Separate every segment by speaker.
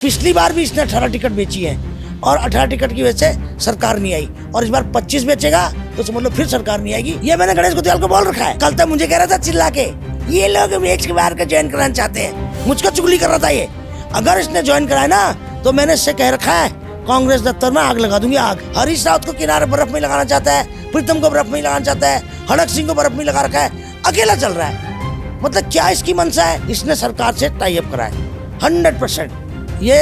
Speaker 1: पिछली बार भी इसने 18 टिकट बेची है और 18 टिकट की वजह से सरकार नहीं आई, और इस बार 25 बेचेगा तो समझ लो फिर सरकार नहीं आएगी। ये मैंने गणेश गोतियाल को बोल रखा है। कल तक मुझे कह रहा था चिल्ला के, ये लोग एक बार का ज्वाइन कराना चाहते हैं, मुझको चुगली कर रहा था ये। अगर इसने ज्वाइन कराया ना तो मैंने इससे कह रखा है कांग्रेस दफ्तर में आग लगा दूंगी, आग। हरीश रावत को किनारे बर्फ में लगाना चाहता है, प्रीतम को बर्फ में लगाना चाहता है, हड़क सिंह को बर्फ में लगा रखा है, अकेला चल रहा है। मतलब क्या इसकी मंशा है? इसने सरकार से टाई अप करा है 100%। ये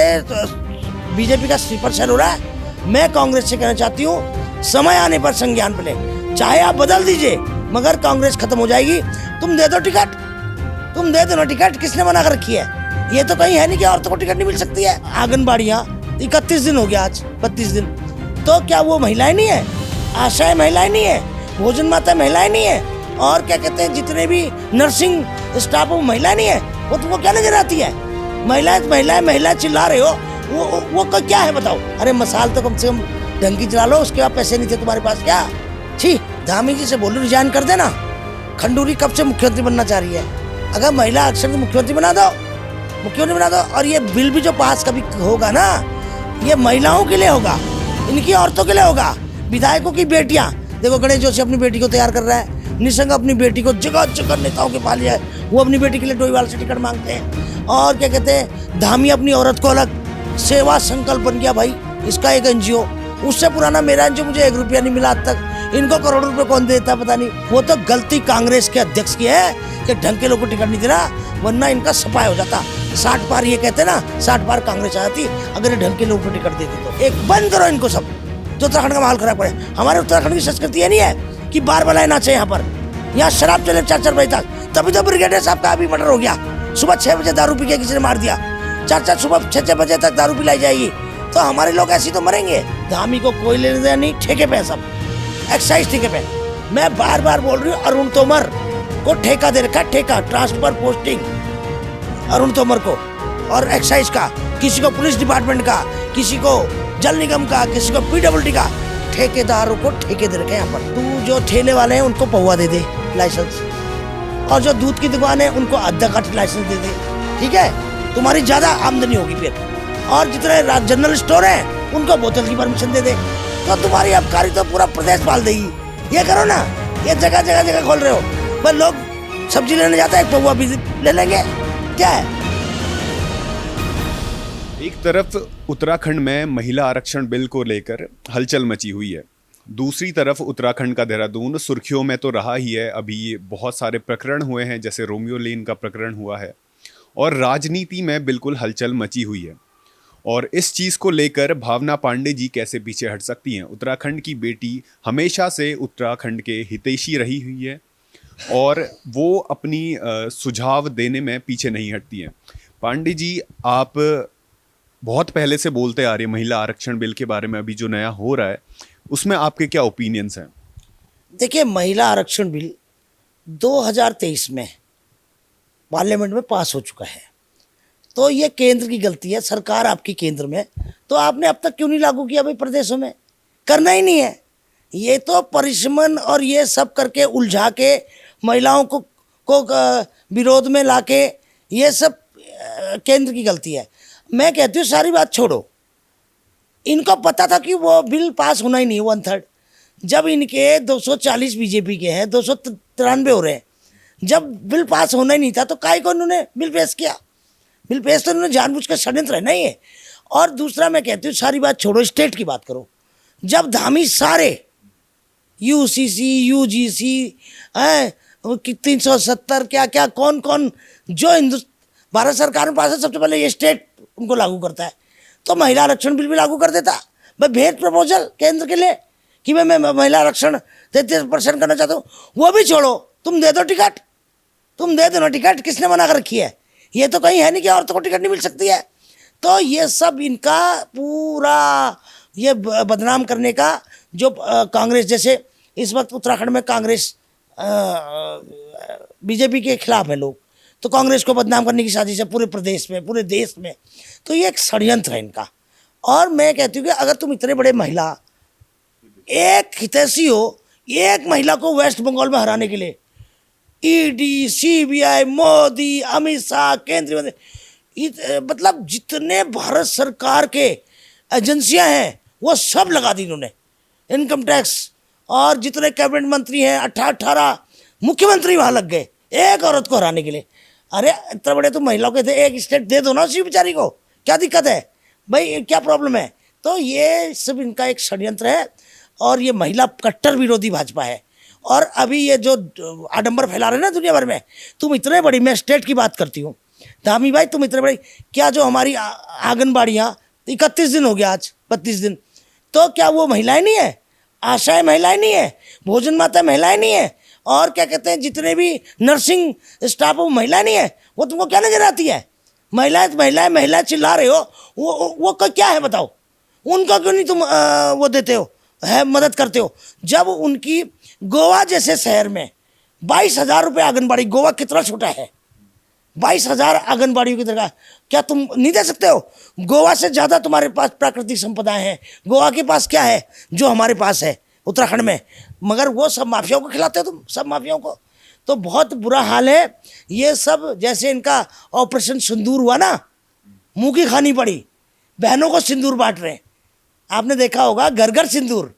Speaker 1: बीजेपी का स्लीपर सेल हो रहा है। मैं कांग्रेस से कहना चाहती हूँ, समय आने पर संज्ञान पे ले, चाहे आप बदल दीजिए मगर कांग्रेस खत्म हो जाएगी। तुम दे दो टिकट, तुम दे दो ना टिकट, किसने मना कर रखी है? ये तो कहीं है नहीं कि औरतों को टिकट नहीं मिल सकती है। आंगनबाड़ियाँ 31 दिन हो गया, आज 32 दिन, तो क्या वो महिलाएं नहीं है? आशाएं महिलाएं नहीं है? भोजन माता महिलाएं नहीं है? और क्या कहते हैं जितने भी नर्सिंग स्टाफ वो महिलाएं नहीं है? वो तुमको क्या नजर आती है? महिलाएं महिलाएं महिलाएं चिल्ला रहे हो, वो क्या है बताओ? अरे मसाल तो कम से कम ढंग की चला लो, उसके बाद पैसे नहीं थे तुम्हारे पास क्या? छी, धामी जी से बोलो रिजाइन कर देना। खंडूरी कब से मुख्यमंत्री बनना चाह रही है? अगर महिला आरक्षण को मुख्यमंत्री बना दो, मुख्यमंत्री बना दो। और ये बिल भी जो पास कभी होगा ना, ये महिलाओं के लिए होगा, इनकी औरतों के लिए होगा। विधायकों की बेटियां देखो, गणेश जोशी अपनी बेटी को तैयार कर रहा है, निशंक अपनी बेटी को जगह जगह नेताओं के पाल लिया है, वो अपनी बेटी के लिए डोईवाल से टिकट मांगते हैं। और क्या कहते हैं, धामी अपनी औरत को अलग, सेवा संकल्प बन गया भाई इसका एक एनजीओ। उससे पुराना मेरा एनजीओ, मुझे 1 रुपया नहीं मिला आज तक। इनको करोड़ों रुपए कौन देता पता नहीं। वो तो गलती कांग्रेस के अध्यक्ष की है कि ढंग के लोगों को टिकट नहीं देना, वरना इनका सफाई हो जाता। 60 बार ये कहते ना, 60 बार कांग्रेस आ जाती अगर ये ढंग के लोगों को टिकट देते तो। एक बंद करो इनको सब, जो उत्तराखंड का माहौल खराब करे। हमारे उत्तराखंड की संस्कृति ये नहीं है कि बार बनाए नाचे। यहाँ पर यहाँ शराब चले 4-4 बजे तक, तभी तो ब्रिगेडियर साहब का अभी मर्डर हो गया। सुबह 6 बजे दारू पी के किसी ने मार दिया, 4-4 सुबह 6 बजे तक दारू पिलाई जाएगी। तो हमारे लोग ऐसी तो मरेंगे। धामी को कोई लेने देना नहीं, ठेके पे सब, एक्साइज ठेके पे। मैं बार बार बोल रही हूँ, अरुण तोमर को ठेका दे रखा, ठेका ट्रांसफर पोस्टिंग अरुण तोमर को, और एक्साइज का, किसी को पुलिस डिपार्टमेंट का, किसी को जल निगम का, किसी को PWD का, ठेकेदारों को ठेके दे रखे यहाँ पर। तू जो ठेले वाले हैं उनको पौवा दे दे लाइसेंस, और जो दूध की दुकान है उनको अद्धा का लाइसेंस दे दे, ठीक है? तुम्हारी ज्यादा आमदनी होगी फिर। और जितने जनरल स्टोर हैं उनको बोतल की परमिशन दे दे, तो तुम्हारी आबकारी तो पूरा प्रदेश पाल देगी। ये करो ना, ये जगह जगह जगह खोल रहे हो। बस लोग सब्जी लेने जाते हैं, पौवा भी ले लेंगे, क्या है?
Speaker 2: एक तरफ उत्तराखंड में महिला आरक्षण बिल को लेकर हलचल मची हुई है, दूसरी तरफ उत्तराखंड का देहरादून सुर्खियों में तो रहा ही है। अभी बहुत सारे प्रकरण हुए हैं, जैसे रोमियो लेन का प्रकरण हुआ है, और राजनीति में बिल्कुल हलचल मची हुई है। और इस चीज़ को लेकर भावना पांडे जी कैसे पीछे हट सकती हैं? उत्तराखंड की बेटी हमेशा से उत्तराखंड के हितैषी रही हुई है और वो अपनी सुझाव देने में पीछे नहीं हटती हैं। पांडे जी, आप बहुत पहले से बोलते आ रहे हैं महिला आरक्षण बिल के बारे में, अभी जो नया हो रहा है उसमें आपके क्या ओपिनियंस हैं?
Speaker 1: देखिए, महिला आरक्षण बिल 2023 में पार्लियामेंट में पास हो चुका है, तो ये केंद्र की गलती है। सरकार आपकी केंद्र में, तो आपने अब तक क्यों नहीं लागू किया भाई? प्रदेशों में करना ही नहीं है। ये तो परिश्रमण और ये सब करके उलझा के महिलाओं को विरोध में लाके, ये सब केंद्र की गलती है। मैं कहती हूँ सारी बात छोड़ो, इनको पता था कि वो बिल पास होना ही नहीं 1/3। जब इनके 240 बीजेपी के हैं, 293 हो रहे हैं, जब बिल पास होना ही नहीं था तो काहे को उन्होंने बिल पेश किया? बिल पेश तो उन्होंने जानबूझ कर षड्यंत्र है नहीं है। और दूसरा मैं कहती हूँ सारी बात छोड़ो, स्टेट की बात करो। जब धामी सारे UCC UGC 370 क्या क्या कौन कौन जो भारत सरकार में पास है, सबसे पहले ये स्टेट उनको लागू करता है, तो महिला आरक्षण बिल भी लागू कर देता। मैं भेज प्रपोजल केंद्र के लिए कि मैं महिला आरक्षण 33% करना चाहता हूँ। वो भी छोड़ो, तुम दे दो टिकट, तुम दे दो ना टिकट, किसने मना कर रखी है? ये तो कहीं है नहीं कि औरतों को टिकट नहीं मिल सकती है। तो ये सब इनका पूरा ये बदनाम करने का जो कांग्रेस, जैसे इस वक्त उत्तराखंड में कांग्रेस बीजेपी के खिलाफ है लोग, तो कांग्रेस को बदनाम करने की साजिश है पूरे प्रदेश में, पूरे देश में। तो ये एक षड्यंत्र है इनका। और मैं कहती हूँ कि अगर तुम इतने बड़े महिला, एक हितैषी हो, एक महिला को वेस्ट बंगाल में हराने के लिए ED, CBI, मोदी, अमित शाह, केंद्रीय मंत्री, मतलब जितने भारत सरकार के एजेंसियां हैं वो सब लगा दी इन्होंने, इनकम टैक्स, और जितने कैबिनेट मंत्री हैं 18 मुख्यमंत्री वहां लग गए एक औरत को हराने के लिए। अरे इतने बड़े तो महिलाओं के थे, एक स्टेट दे दो ना उसी बेचारी को, क्या दिक्कत है भाई, क्या प्रॉब्लम है। तो ये सब इनका एक षड्यंत्र है और ये महिला कट्टर विरोधी भाजपा है। और अभी ये जो आडंबर फैला रहे हैं ना दुनिया भर में, तुम इतने बड़ी, मैं स्टेट की बात करती हूँ धामी भाई, तुम इतने बड़ी, क्या जो हमारी आंगनबाड़ियाँ 31 दिन हो गया, आज 32 दिन, तो क्या वो महिलाएं नहीं है, आशाएं महिलाएं नहीं है, भोजन माता महिलाएं नहीं है, और क्या कहते हैं जितने भी नर्सिंग स्टाफ वो महिलाएं नहीं है, वो तुमको क्या नजर आती है, महिलाएं महिलाएं महिलाएं चिल्ला रहे हो, वो क्या है बताओ, उनका क्यों नहीं तुम वो देते हो, है मदद करते हो। जब उनकी गोवा जैसे शहर में 22,000 रुपये आंगनबाड़ी, गोवा कितना छोटा है, 22,000 आंगनबाड़ियों की तरह, क्या तुम नहीं दे सकते हो। गोवा से ज़्यादा तुम्हारे पास प्राकृतिक संपदाएं हैं, गोवा के पास क्या है जो हमारे पास है उत्तराखंड में, मगर वो सब माफियाओं को खिलाते हो तुम, सब माफियाओं को। तो बहुत बुरा हाल है ये सब। जैसे इनका ऑपरेशन सिंदूर हुआ ना, मुंह की खानी पड़ी, बहनों को सिंदूर बांट रहे हैं, आपने देखा होगा, घर घर सिंदूर,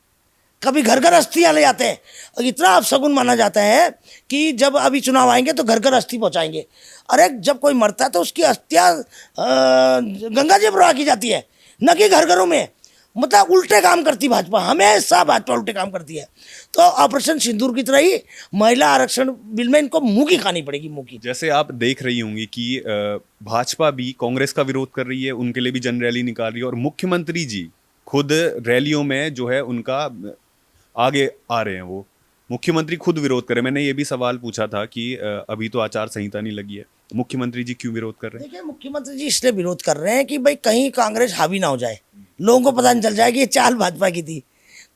Speaker 1: कभी घर घर अस्थियाँ ले जाते हैं, और इतना अपशगुन माना जाता है कि जब अभी चुनाव आएंगे तो घर घर अस्थि पहुँचाएंगे। अरे जब कोई मरता है तो उसकी अस्थियाँ गंगा जी प्रवाह की जाती है, न कि घर घरों में। मतलब उल्टे काम करती भाजपा, हमेशा भाजपा उल्टे काम करती है। तो ऑपरेशन सिंदूर की तरह ही महिला आरक्षण बिल में इनको मुंह की खानी पड़ेगी, मुंह की।
Speaker 2: जैसे आप देख रही होंगी कि भाजपा भी कांग्रेस का विरोध कर रही है, उनके लिए भी जन रैली निकाल रही है, और मुख्यमंत्री जी खुद रैलियों में जो है उनका आगे आ रहे हैं, वो मुख्यमंत्री खुद विरोध कर रहे हैं। मैंने ये भी सवाल पूछा था कि अभी तो आचार संहिता नहीं लगी है, मुख्यमंत्री जी क्यों विरोध कर रहे हैं?
Speaker 1: देखिए, मुख्यमंत्री जी इसलिए विरोध कर रहे हैं कि भाई कहीं कांग्रेस हावी ना हो जाए, लोगों को पता नहीं चल जाए कि ये चाल भाजपा की थी,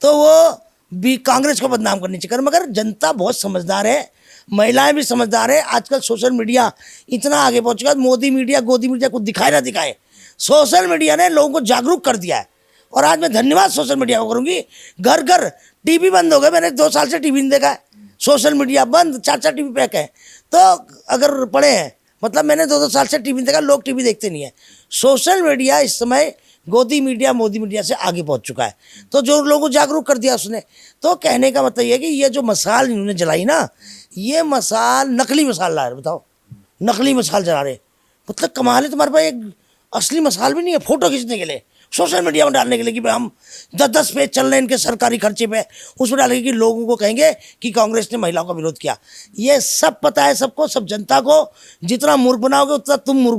Speaker 1: तो वो भी कांग्रेस को बदनाम करनी चाहिए। मगर जनता बहुत समझदार है, महिलाएं भी समझदार है। आजकल सोशल मीडिया इतना आगे पहुंच चुका है, मोदी मीडिया गोदी मीडिया कुछ दिखाए ना दिखाए, सोशल मीडिया ने लोगों को जागरूक कर दिया है। और आज मैं धन्यवाद सोशल मीडिया को करूँगी, घर घर टीवी बंद हो गए, मैंने 2 साल से टीवी नहीं देखा है, सोशल मीडिया बंद, 4 टीवी पैक है। तो अगर पढ़े हैं, मतलब मैंने 2 साल से टीवी नहीं देखा, लोग टीवी देखते नहीं है। सोशल मीडिया इस समय गोदी मीडिया मोदी मीडिया से आगे पहुंच चुका है, तो जो लोगों को जागरूक कर दिया उसने। तो कहने का मतलब ये कि ये जो मसाल इन्होंने जलाई ना, ये मसाल नकली मसाल ला रहे, बताओ नकली मसाल जला रहे, मतलब कमाल है। तुम्हारे पास एक असली मसाल भी नहीं है फोटो खींचने के लिए, सोशल मीडिया में डालने के लिए कि भाई हम 10-10 पेज चल रहे हैं इनके सरकारी खर्चे पे, उसमें डालेंगे कि लोगों को कहेंगे कि कांग्रेस ने महिलाओं का विरोध किया। ये सब पता है सबको, सब जनता को। जितना मूर्ख बनाओगे उतना तुम मूर्ख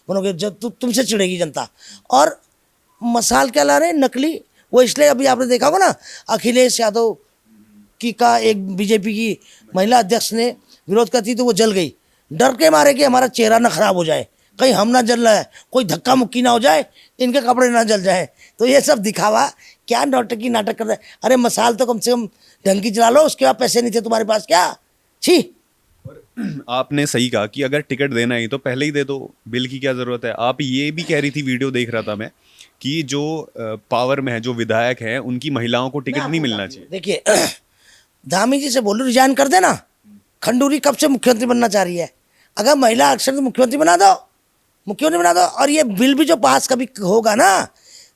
Speaker 1: बनोगे, जब तुमसे चिढ़ेगी जनता। और मसाल क्या ला रहे हैं, नकली। वो इसलिए अभी आपने देखा होगा ना, अखिलेश यादव की का एक बीजेपी की महिला अध्यक्ष ने विरोध करती तो वो जल गई, डर के मारे कि हमारा चेहरा ना खराब हो जाए, कहीं हम ना जल रहा है, कोई धक्का मुक्की ना हो जाए, इनके कपड़े ना जल जाए। तो ये सब दिखावा, क्या नौटंकी नाटक कर रहे हैं। अरे मसाल तो कम से कम ढंग की जला लो, उसके बाद पैसे नहीं थे तुम्हारे पास क्या, छी।
Speaker 2: आपने सही कहा कि अगर टिकट देना ही तो पहले ही दे दो, बिल की क्या जरूरत है। आप ये भी कह रही थी, वीडियो देख रहा था मैं, कि जो पावर में है, जो विधायक हैं, उनकी महिलाओं को टिकट नहीं मिलना चाहिए।
Speaker 1: देखिए धामी जी से बोलो रिजाइन कर देना, खंडूरी कब से मुख्यमंत्री बनना चाह रही है, अगर महिला आरक्षण तो मुख्यमंत्री बना दो, मुख्यमंत्री बना दो। और ये बिल भी जो पास कभी होगा ना,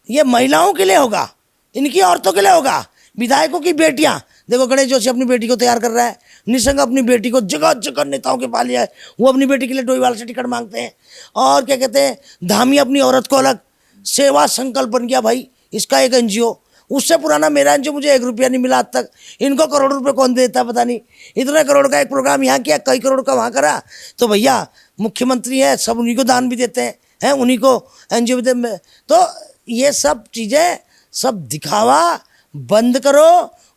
Speaker 1: ये महिलाओं के लिए होगा, इनकी औरतों के लिए होगा। विधायकों की बेटियां, देखो गणेश जोशी अपनी बेटी को तैयार कर रहा है, निशंक अपनी बेटी को, जगह जगह नेताओं के पा लिया है, वो अपनी बेटी के लिए डोईवाल से टिकट मांगते हैं। और क्या कहते हैं, धामी अपनी औरत को अलग, सेवा संकल्प बन गया भाई इसका एक NGO, उससे पुराना मेरा NGO, मुझे 1 रुपया नहीं मिला आज तक। इनको करोड़ों रुपए कौन देता पता नहीं, इतने करोड़ का एक प्रोग्राम यहाँ किया, कई करोड़ का वहाँ करा। तो भैया मुख्यमंत्री है, सब उन्हीं को दान भी देते हैं, उन्हीं को NGO भी देते। तो ये सब चीज़ें, सब दिखावा बंद करो।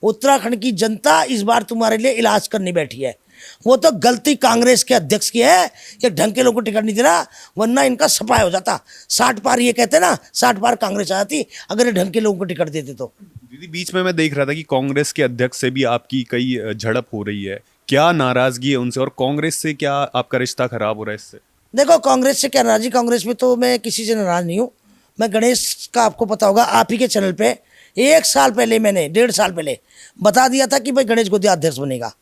Speaker 1: उत्तराखंड की जनता इस बार तुम्हारे लिए इलाज करने बैठी है। वो तो गलती कांग्रेस के अध्यक्ष की है कि ढंग के लोगों को टिकट नहीं दे रहा, वरना इनका सफाया हो जाता। 60 पार ये कहते ना, 60 पार कांग्रेस आ जाती अगर ये ढंग के लोगों को टिकट देते तो।
Speaker 2: दीदी, बीच में मैं देख रहा था कि कांग्रेस के अध्यक्ष से भी आपकी कई झड़प हो रही है, क्या नाराजगी है उनसे, और कांग्रेस से क्या आपका रिश्ता खराब हो रहा है इससे?
Speaker 1: देखो कांग्रेस से क्या नाराजगी, कांग्रेस में तो मैं किसी से नाराज नहीं हूँ। मैं गणेश का आपको पता होगा, आप ही के चैनल पे 1 साल पहले, मैंने 1.5 साल पहले बता दिया था कि भाई गणेश गोदिया अध्यक्ष बनेगा।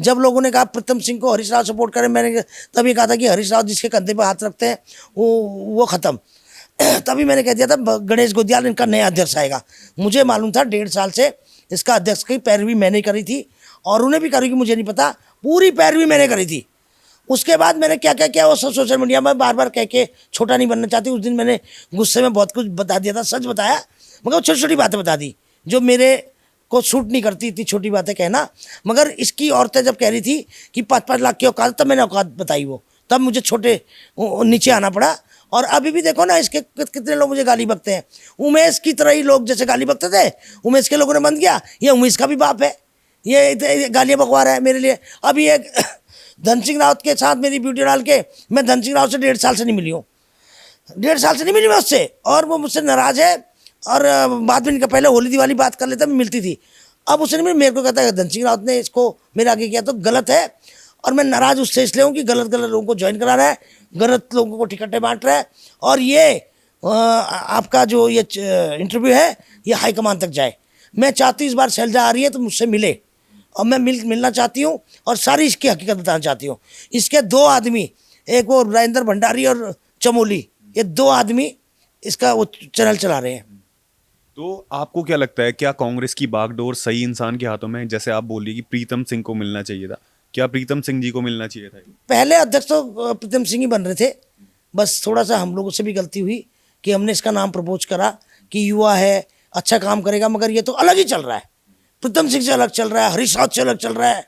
Speaker 1: जब लोगों ने कहा प्रीतम सिंह को हरीश राव सपोर्ट करें, मैंने तब ये कहा था कि हरीश राव जिसके कंधे पर हाथ रखते हैं वो खत्म। तभी मैंने कह दिया था गणेश गोदियाल इनका नया अध्यक्ष आएगा। मुझे मालूम था 1.5 साल से इसका अध्यक्ष की पैरवी मैंने करी थी और उन्हें भी करी कि मुझे नहीं पता, पूरी पैरवी मैंने करी थी। उसके बाद मैंने क्या क्या किया वो सब सोशल मीडिया में बार बार कह के छोटा नहीं बनना चाहती। उस दिन मैंने गुस्से में बहुत कुछ बता दिया था, सच बताया, मगर छोटी छोटी बातें बता दी जो मेरे को सूट नहीं करती, इतनी छोटी बातें कहना। मगर इसकी औरतें जब कह रही थी कि 5-5 लाख की औकात, तब मैंने औकात बताई वो, तब मुझे छोटे नीचे आना पड़ा। और अभी भी देखो ना इसके कितने लोग मुझे गाली बकते हैं। उमेश की तरह ही लोग जैसे गाली बकते थे, उमेश के लोगों ने बंद किया, ये उमेश का भी बाप है, ये गालियाँ बकवा रहा है मेरे लिए। अभी एक धन सिंह रावत के साथ मेरी वीडियो डाल के, मैं धन सिंह रावत से 1.5 साल से नहीं मिली हूँ, 1.5 साल से नहीं मिली मैं उससे, और वो मुझसे नाराज़ है। और बाद में इनका पहले होली दिवाली बात कर लेता, मैं मिलती थी, अब उसने नहीं, मेरे को कहता है धन सिंह रावत ने इसको मेरे आगे किया तो गलत है। और मैं नाराज़ उससे इसलिए हूँ कि गलत लोगों को ज्वाइन करा रहा है, गलत लोगों को टिकटें बांट रहा है। और ये आपका जो ये इंटरव्यू है ये हाईकमान तक जाए। मैं चाहती हूँ इस बार शैलजा आ रही है तो मुझसे मिले, और मैं मिलना चाहती हूँ और सारी इसकी हकीकत बताना चाहती हूँ। इसके 2 आदमी, एक वो राजेंद्र भंडारी और चमोली, ये 2 आदमी इसका वो चैनल चला रहे हैं।
Speaker 2: तो आपको क्या लगता है, क्या कांग्रेस की बागडोर सही इंसान के हाथों में है? जैसे आप बोल रही कि प्रीतम सिंह को मिलना चाहिए था, क्या प्रीतम सिंह जी को मिलना चाहिए था?
Speaker 1: पहले अध्यक्ष तो प्रीतम सिंह ही बन रहे थे, बस थोड़ा सा हम लोगों से भी गलती हुई कि हमने इसका नाम प्रपोज करा कि युवा है, अच्छा काम करेगा, मगर ये तो अलग ही चल रहा है, प्रीतम सिंह से अलग चल रहा है, हरीश रावत से अलग चल रहा है,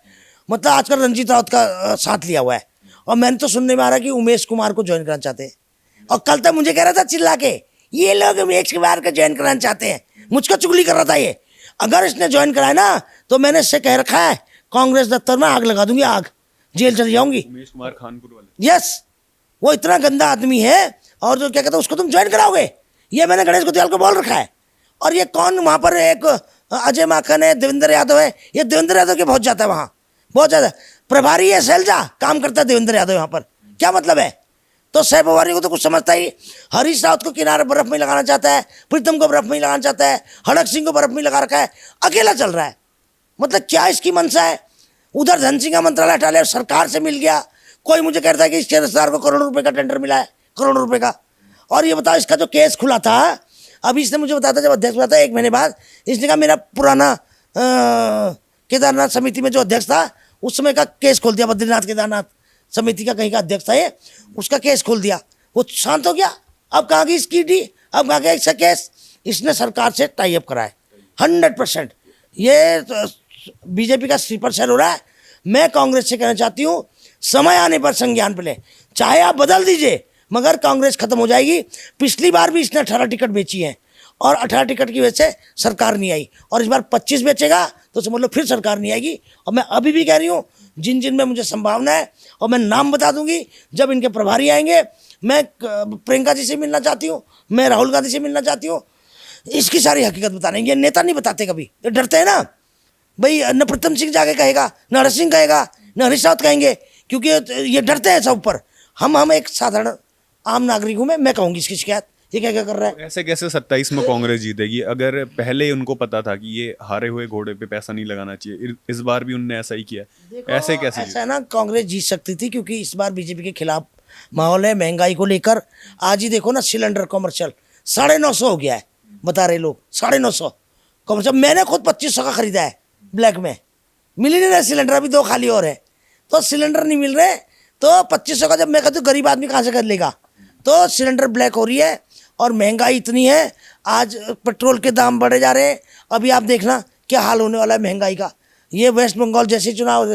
Speaker 1: मतलब आजकल रंजीत रावत का साथ लिया हुआ है। और मैंने तो सुनने में आ रहा है कि उमेश कुमार को ज्वाइन कराना चाहते हैं, और कल तक मुझे कह रहा था चिल्ला के ये लोग उमेश कुमार को ज्वाइन कराना चाहते हैं, मुझको चुगली कर रहा था ये। अगर इसने ज्वाइन कराया ना तो मैंने इससे कह रखा है कांग्रेस दफ्तर में आग लगा दूंगी, आग, जेल चली जाऊंगी।
Speaker 2: उमेश कुमार खानपुर वाले,
Speaker 1: यस, वो इतना गंदा आदमी है, और जो क्या कहते हैं उसको तुम ज्वाइन कराओगे, ये मैंने गणेश गोदियाल को बोल रखा है। और ये कौन वहाँ पर एक अजय माखन है, देवेंद्र यादव है, ये देवेंद्र यादव के पहुँच जाता है वहाँ, बहुत ज़्यादा प्रभारी है शैलजा, काम करता है देवेंद्र यादव यहाँ पर, क्या मतलब है? तो सह प्रभारी को तो कुछ समझता ही। हरीश रावत को किनारे बर्फ में लगाना चाहता है, प्रीतम को बर्फ में लगाना चाहता है, हड़क सिंह को बर्फ में लगा रखा है, अकेला चल रहा है। मतलब क्या इसकी मंशा है? उधर धन सिंह का मंत्रालय हटा लिया, सरकार से मिल गया, कोई मुझे कहता है कि इसके रिश्तेदार को करोड़ों रुपए का टेंडर मिला है, करोड़ों रुपए का। और ये बताओ इसका जो केस खुला था, अभी इसने मुझे बताया था जब अध्यक्ष हुआ था 1 महीने बाद, इसने कहा मेरा पुराना केदारनाथ समिति में जो अध्यक्ष था उस समय का केस खोल दिया, बद्रीनाथ केदारनाथ समिति का कहीं का अध्यक्ष था ये, उसका केस खोल दिया, वो शांत हो गया। अब कहाँ की इसकी डी, अब कहाँ गया इसका केस? इसने सरकार से टाई अप करा है 100%। ये बीजेपी का स्लीपर सेल हो रहा है। मैं कांग्रेस से कहना चाहती हूँ समय आने पर संज्ञान पे ले, चाहे आप बदल दीजिए मगर कांग्रेस खत्म हो जाएगी। पिछली बार भी इसने 18 टिकट बेची हैं और 18 टिकट की वजह से सरकार नहीं आई, और इस बार 25 बेचेगा तो समझ लो फिर सरकार नहीं आएगी। और मैं अभी भी कह रही हूँ जिन जिन में मुझे संभावना है, और मैं नाम बता दूंगी जब इनके प्रभारी आएंगे। मैं प्रियंका जी से मिलना चाहती हूँ, मैं राहुल गांधी से मिलना चाहती हूँ, इसकी सारी हकीकत बताने। ये नेता नहीं बताते कभी, ये डरते हैं ना भाई, न प्रीतम सिंह जाके कहेगा, न हरीश सिंह कहेगा, न हरीश रावत कहेंगे, क्योंकि ये डरते हैं सब ऊपर। हम एक साधारण आम नागरिक हूँ, मैं कहूँगी इसकी शिकायत, ये क्या क्या कर रहा है।
Speaker 2: ऐसे कैसे 27 में कांग्रेस जीतेगी अगर पहले उनको पता था कि ये हारे हुए घोड़े पे पैसा नहीं लगाना चाहिए? इस बार भी उनने ऐसा ही किया, ऐसे कैसे?
Speaker 1: ऐसा है ना, कांग्रेस जीत सकती थी क्योंकि इस बार बीजेपी के खिलाफ माहौल है, महंगाई को लेकर। आज ही देखो ना सिलेंडर कमर्शियल 950 हो गया है, बता रहे लोग 950 कमर्शियल। मैंने खुद 2500 का खरीदा है ब्लैक में, मिल ही नहीं रहा सिलेंडर, अभी 2 खाली और है, तो सिलेंडर नहीं मिल रहे। तो 2500 का जब मैं कहती हूँ गरीब आदमी कहाँ से कर लेगा, तो सिलेंडर ब्लैक हो रही है और महंगाई इतनी है। आज पेट्रोल के दाम बढ़े जा रहे हैं, अभी आप देखना क्या हाल होने वाला है महंगाई का। ये वेस्ट बंगाल जैसे चुनाव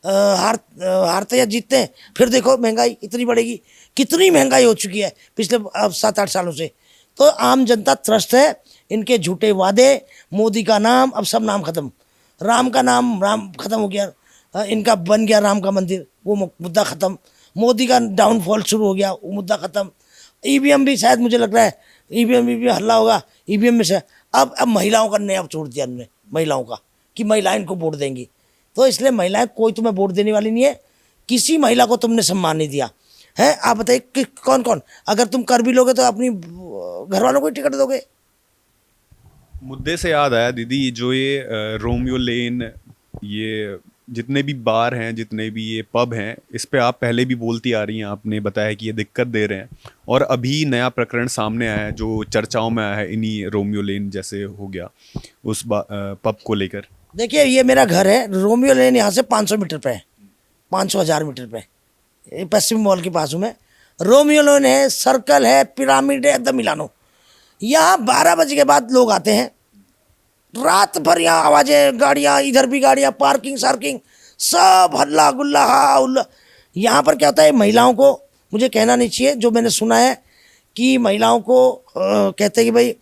Speaker 1: हारते या जीतते हैं, फिर देखो महंगाई इतनी बढ़ेगी। कितनी महंगाई हो चुकी है पिछले 7-8 सालों से। तो आम जनता त्रस्त है, इनके झूठे वादे, मोदी का नाम, अब सब नाम खत्म, राम का नाम राम खत्म हो गया, इनका बन गया राम का मंदिर, वो मुद्दा खत्म। मोदी का डाउनफॉल शुरू हो गया, वो मुद्दा खत्म। ईवीएम भी शायद मुझे लग रहा है ईवीएम भी हल्ला होगा ईवीएम में से। अब महिलाओं का नया छोड़ दिया उन्होंने, महिलाओं का, कि महिलाएं इनको वोट देंगी। तो इसलिए महिलाएं कोई तुम्हें वोट देने वाली नहीं है, किसी महिला को तुमने सम्मान नहीं दिया है। आप बताइए कि कौन कौन, अगर तुम कर भी लोगे तो अपनी घर वालों को ही टिकट दोगे।
Speaker 2: मुद्दे से याद आया दीदी, जो ये रोमियो लेन, ये जितने भी बार हैं, जितने भी ये पब हैं, इस पे आप पहले भी बोलती आ रही हैं, आपने बताया कि ये दिक्कत दे रहे हैं, और अभी नया प्रकरण सामने आया है जो चर्चाओं में आया है, इन्हीं रोमियो लेन जैसे हो गया उस पब को लेकर।
Speaker 1: देखिए ये मेरा घर है, रोमियो लेन यहाँ से 500 मीटर पे है, 500 मीटर पे, ये पश्चिम मॉल के पास में रोमियो लेन है, सर्कल है, पिरामिड है, द मिलानो। यहाँ 12 बजे के बाद लोग आते हैं, रात भर यहाँ आवाज़ें, गाड़ियाँ, इधर भी गाड़ियाँ, पार्किंग सार्किंग, सब हल्ला गुल्ला हा उल्ला। यहाँ पर क्या होता है, महिलाओं को, मुझे कहना नहीं चाहिए, जो मैंने सुना है कि महिलाओं को कहते हैं कि भाई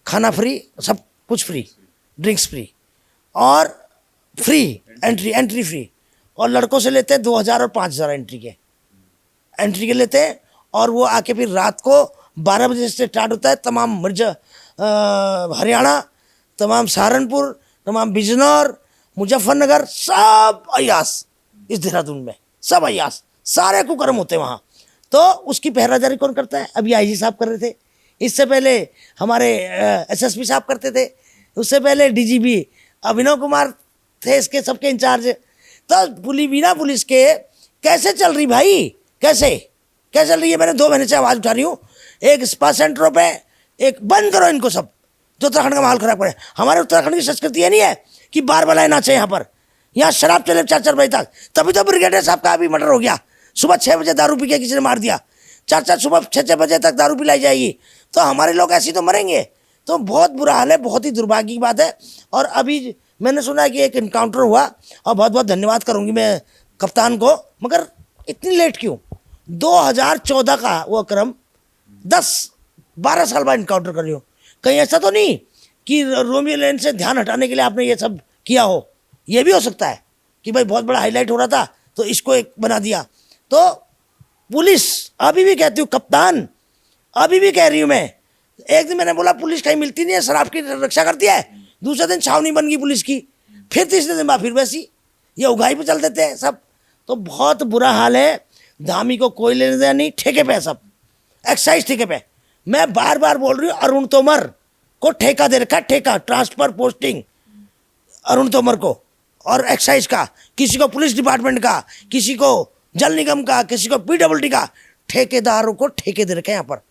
Speaker 1: खाना फ्री, सब कुछ फ्री, ड्रिंक्स फ्री और फ्री एंट्री फ्री, और लड़कों से लेते हैं 2000 और 5000 एंट्री के लेते हैं। और वो आके फिर रात को 12 बजे से स्टार्ट होता है, तमाम हरियाणा, तमाम सहारनपुर, तमाम बिजनौर, मुजफ्फरनगर, सब अयास इस देहरादून में, सब अयास, सारे कुकर्म होते हैं वहाँ। तो उसकी पहरादारी कौन करता है? अभी आईजी साहब कर रहे थे, इससे पहले हमारे एसएसपी साहब करते थे, उससे पहले डीजीपी अभिनव कुमार थे इसके सबके इंचार्ज। तो बिना पुलिस के कैसे चल रही भाई, कैसे चल रही है? मैंने 2 महीने से आवाज़ उठा रही हूँ, एक स्पा सेंटरों पे एक बंद करो इनको सब, जो उत्तराखंड का माहौल खराब करे। हमारे उत्तराखंड की संस्कृति ये नहीं है कि बार बलाए नाचे, यहाँ शराब चले 4-4 बजे तक। तभी तो ब्रिगेडियर साहब का अभी मर्डर हो गया, सुबह 6 बजे दारू पी के किसी ने मार दिया, 4-4 सुबह 6-6 बजे तक दारू पिलाई जाएगी, तो हमारे लोग ऐसे तो मरेंगे। तो बहुत बुरा हाल है, बहुत ही दुर्भाग्य की बात है। और अभी मैंने सुना कि एक इनकाउंटर हुआ, और बहुत बहुत धन्यवाद करूँगी मैं कप्तान को, मगर इतनी लेट क्यों? 2014 का वो क्रम, 10-12 साल बाद इनकाउंटर कर रही हो। कहीं ऐसा तो नहीं कि रोमियो लेन से ध्यान हटाने के लिए आपने ये सब किया हो? ये भी हो सकता है कि भाई बहुत बड़ा हाईलाइट हो रहा था तो इसको एक बना दिया। तो पुलिस, अभी भी कहती हूँ कप्तान, अभी भी कह रही हूँ मैं, एक दिन मैंने बोला पुलिस कहीं मिलती नहीं है, शराब की रक्षा करती है, दूसरे दिन छावनी बन गई पुलिस की, फिर तीसरे दिन बाद फिर वैसी, ये उगाई पे चल देते हैं सब। तो बहुत बुरा हाल है, धामी को कोई लेने देना नहीं, ठेके पे सब, एक्साइज ठेके पे। मैं बार बार बोल रही हूँ, अरुण तोमर को ठेका दे रखा, ठेका, ट्रांसफर पोस्टिंग अरुण तोमर को, और एक्साइज का, किसी को पुलिस डिपार्टमेंट का, किसी को जल निगम का, किसी को PWD का, ठेकेदारों को ठेके दे रखे हैं यहाँ पर।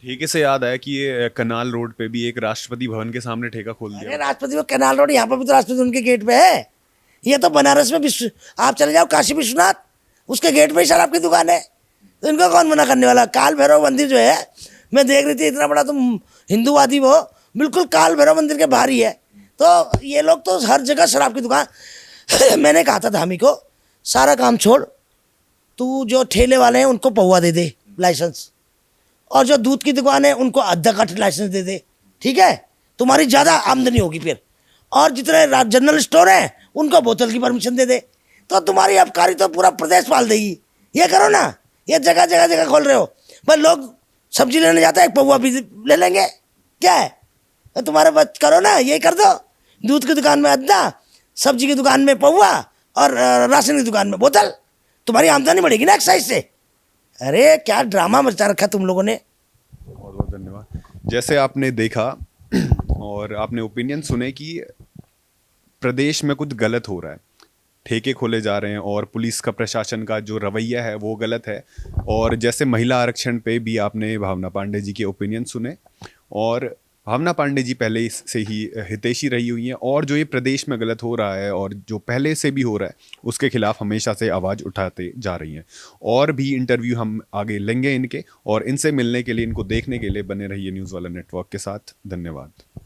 Speaker 2: ठेके से याद आया कि ये कनाल रोड पे भी एक राष्ट्रपति भवन के सामने ठेका खोल दिया।
Speaker 1: अरे राष्ट्रपति वो कनाल रोड, यहाँ पर भी तो राष्ट्रपति उनके गेट पे है। ये तो बनारस में आप चले जाओ, काशी विश्वनाथ, उसके गेट पे ही शराब की दुकान है, तो इनको कौन मना करने वाला? काल भैरव मंदिर जो है, मैं देख रही थी, इतना बड़ा तुम हिंदूवादी वो, बिल्कुल काल भैरव मंदिर के बाहर ही है। तो ये लोग तो हर जगह शराब की दुकान। मैंने कहा था धामी को, सारा काम छोड़, तू जो ठेले वाले हैं उनको पौवा दे दे लाइसेंस, और जो दूध की दुकान है उनको आधा कट लाइसेंस दे दे, ठीक है? तुम्हारी ज़्यादा आमदनी होगी फिर। और जितने जनरल स्टोर हैं उनको बोतल की परमिशन दे दे, तो तुम्हारी आबकारी तो पूरा प्रदेश पाल देगी। ये करो ना, ये जगह जगह जगह खोल रहे हो, पर लोग सब्जी लेने जाता है, एक पौवा भी ले लेंगे, क्या है? तो तुम्हारे बच करो ना, ये कर दो, दूध की दुकान में आधा, सब्जी की दुकान में पौवा, और राशन की दुकान में बोतल, तुम्हारी आमदनी बढ़ेगी ना एक्साइज से। अरे क्या ड्रामा मचा रखा तुम लोगों ने।
Speaker 2: बहुत बहुत धन्यवाद। जैसे आपने देखा और आपने ओपिनियन सुने कि प्रदेश में कुछ गलत हो रहा है, ठेके खोले जा रहे हैं, और पुलिस का, प्रशासन का जो रवैया है वो गलत है। और जैसे महिला आरक्षण पे भी आपने भावना पांडे जी के ओपिनियन सुने, और भावना पांडे जी पहले से ही हितैषी रही हुई हैं, और जो ये प्रदेश में गलत हो रहा है और जो पहले से भी हो रहा है उसके खिलाफ हमेशा से आवाज़ उठाते जा रही हैं। और भी इंटरव्यू हम आगे लेंगे इनके, और इनसे मिलने के लिए, इनको देखने के लिए बने रहिए न्यूज़ वाला नेटवर्क के साथ। धन्यवाद।